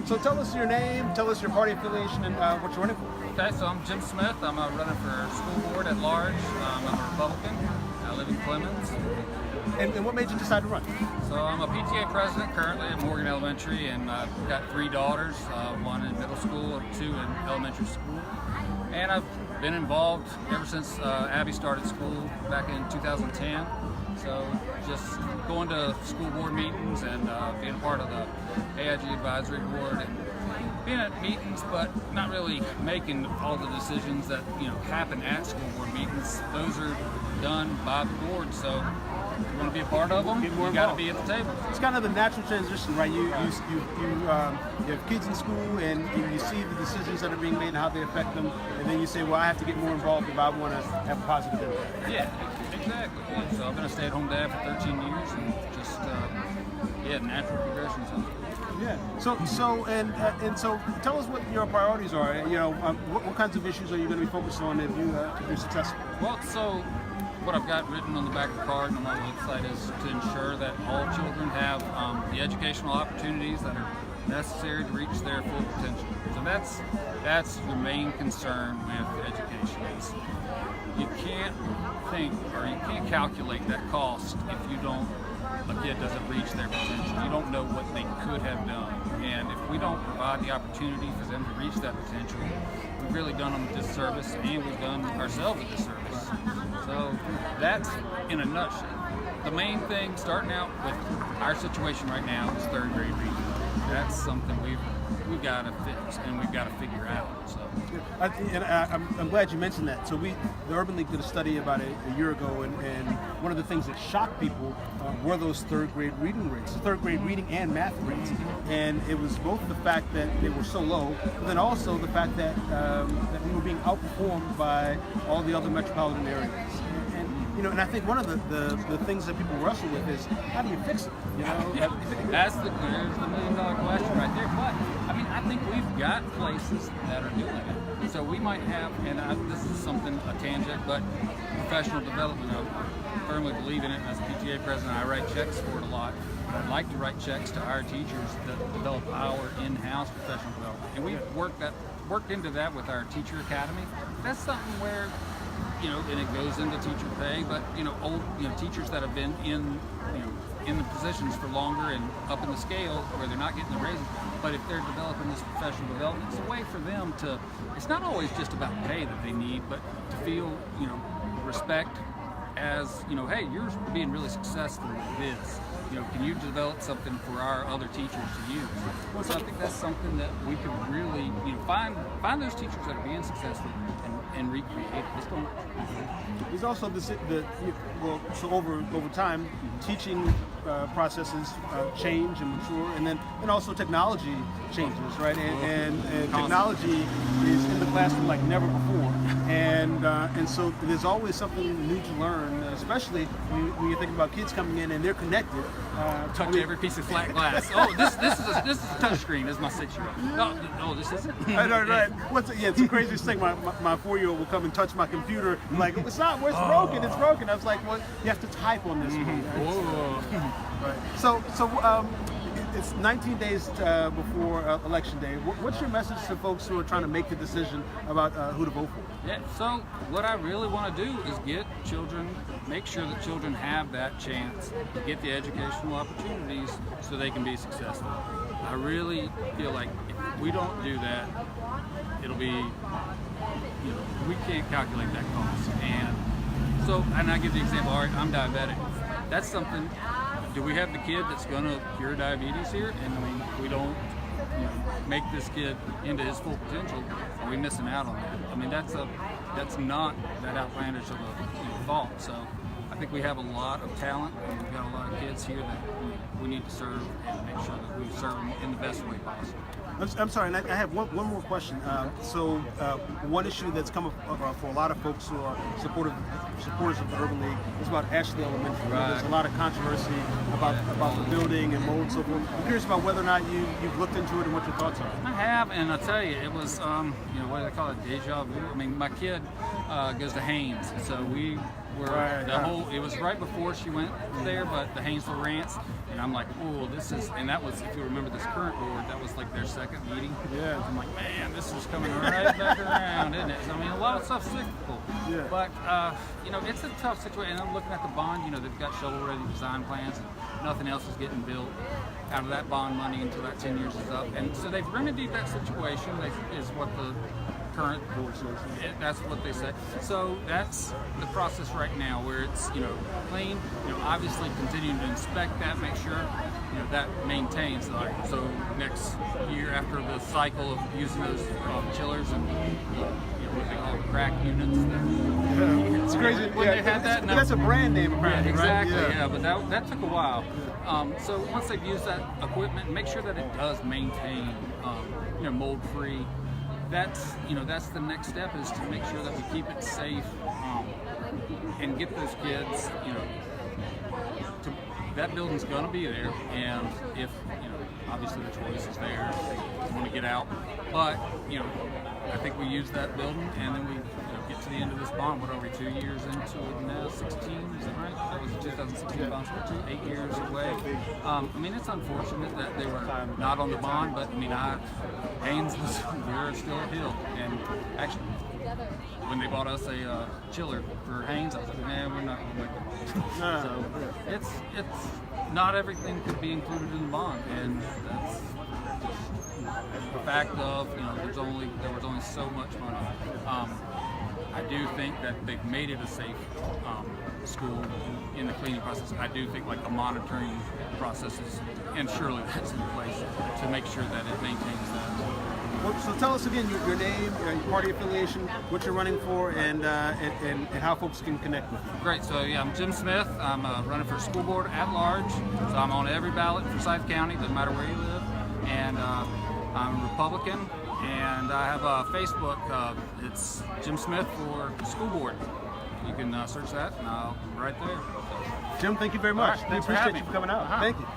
So tell us your name, tell us your party affiliation, and what you're running for. Okay, so I'm Jim Smith. I'm running for school board at large. I'm a Republican. I live in Clemens. And what made you decide to run? So I'm a PTA president currently at Morgan Elementary, and I've got 3 daughters, one in middle school and 2 in elementary school. And I've been involved ever since Abby started school back in 2010. So just going to school board meetings and being a part of the AIG advisory board and being at meetings, but not really making all the decisions that happen at school board meetings. Those are done by the board. So if you want to be a part of them, you got to be at the table. It's kind of the natural transition, right? You have kids in school, and you see the decisions that are being made and how they affect them, and then you say, well, I have to get more involved if I want to have a positive impact. Yeah, exactly. Yeah. So I've been a stay-at-home dad for 13 years, and just natural progression. Yeah. So tell us what your priorities are. What kinds of issues are you going to be focused on if you're successful? Well, so what I've got written on the back of the card and on my website is to ensure that all children have the educational opportunities that are necessary to reach their full potential. So that's your main concern with education. Is you can't think or you can't calculate that cost if a kid doesn't reach their potential. You don't know what they could have done. And if we don't provide the opportunity for them to reach that potential, we've really done them a disservice, and we've done ourselves a disservice. So that's in a nutshell. The main thing, starting out with our situation right now, is 3rd grade reading. That's something we've got to fix and we've got to figure out. So. I'm glad you mentioned that. So the Urban League did a study about a year ago, and one of the things that shocked people were those 3rd grade reading rates, 3rd grade reading and math rates. And it was both the fact that they were so low, but then also the fact that we were being outperformed by all the other metropolitan areas. And I think one of the things that people wrestle with is, how do you fix it? There's the $1 million question right there. But I think we've got places that are doing it. So we might have, and this is something, a tangent, but professional development. I firmly believe in it. As a PTA president, I write checks for it a lot. But I'd like to write checks to our teachers that develop our in-house professional development. And we've worked into that with our teacher academy. That's something where and it goes into teacher pay, but old teachers that have been in the positions for longer and up in the scale where they're not getting the raises, but if they're developing this professional development, it's a way for them to. It's not always just about pay that they need, but to feel respect as hey, you're being really successful with this. Can you develop something for our other teachers to use? Well, so I think that's something that we can really find those teachers that are being successful and recreate. There's also so over time, teaching processes change and mature, and also technology changes, right? And technology is in the classroom like never before, and so there's always something new to learn, especially when you think about kids coming in and they're connected. Touch every piece of flat glass. Oh, this is a touch screen. This is my 6-year-old. No, this isn't. Right. It's the craziest thing. My 4-year-old will come and touch my computer. I'm like, it's not. It's broken. It's broken. I was like, well, you have to type on this one. Right. So it's 19 days before Election Day. What's your message to folks who are trying to make the decision about who to vote for? Yeah. So what I really want to do is make sure that children have that chance to get the educational opportunities so they can be successful. I really feel like if we don't do that, it'll be, we can't calculate that cost. And I give the example, all right, I'm diabetic. That's something, do we have the kid that's going to cure diabetes here? And we don't make this kid into his full potential, are we missing out on that? That's not that outlandish of a thought. So I think we have a lot of talent, and we've got a lot of kids here that we need to serve and make sure that we serve them in the best way possible. I'm sorry, and I have one more question. One issue that's come up for a lot of folks who are supporters of the Urban League is about Ashley Elementary. Right. There's a lot of controversy about the building and mold and so forth. I'm curious about whether or not you've looked into it and what your thoughts are. I have, and I'll tell you, it was, what do they call it, deja vu? My kid goes to Haynes, so we where it was right before she went there, but the Haynesville rants, and I'm like, oh, this is, and that was, if you remember this current board, that was like their second meeting. Yeah. I'm like, man, this is coming right back around, isn't it? So, I mean, a lot of stuff's cyclical. Yeah. But, you know, it's a tough situation. And I'm looking at the bond, you know, they've got shovel-ready design plans, and nothing else is getting built out of that bond money until that 10 years is up. And so they've remedied that situation, is what the current board says. That's what they say. So that's the process right now, where it's, you know, clean, you know, obviously continuing to inspect that, make sure, you know, that maintains. Like, so next year, after the cycle of using those chillers and you know, what they call crack units. Yeah, it's crazy. When they had that, that's a brand name, apparently, exactly, right? yeah, but that took a while. So once they've used that equipment, make sure that it does maintain, you know, mold-free. That's, you know, that's the next step, is to make sure that we keep it safe, and get those kids, you know, that building's going to be there, and if, you know, obviously the choice is there, they want to get out, but, you know, I think we use that building, and then we, you know, get to the end of this bond. What are we, 2 years into it now? 16, is that right? That was the 2016 bond, so 8 years away. I mean, it's unfortunate that they were not on the bond, but I mean, Haynes was, we're still at Hill, and actually, when they bought us a chiller for Haynes, I was like, man, we're not going to make it. So it's not everything could be included in the bond, and that's the fact of, you know, there was only so much money. I do think that they've made it a safe school in the cleaning process. I do think like the monitoring processes, and surely that's in place to make sure that it maintains that. Well, so tell us again your name, your party affiliation, what you're running for, and how folks can connect with you. Great. So yeah, I'm Jim Smith. I'm running for school board at large. So I'm on every ballot for Forsyth County, doesn't matter where you live. And I'm a Republican, and I have a Facebook. It's Jim Smith for school board. You can search that, and I'm right there. Jim, thank you very much. All right, We thanks for appreciate having you me. coming out. Thank you.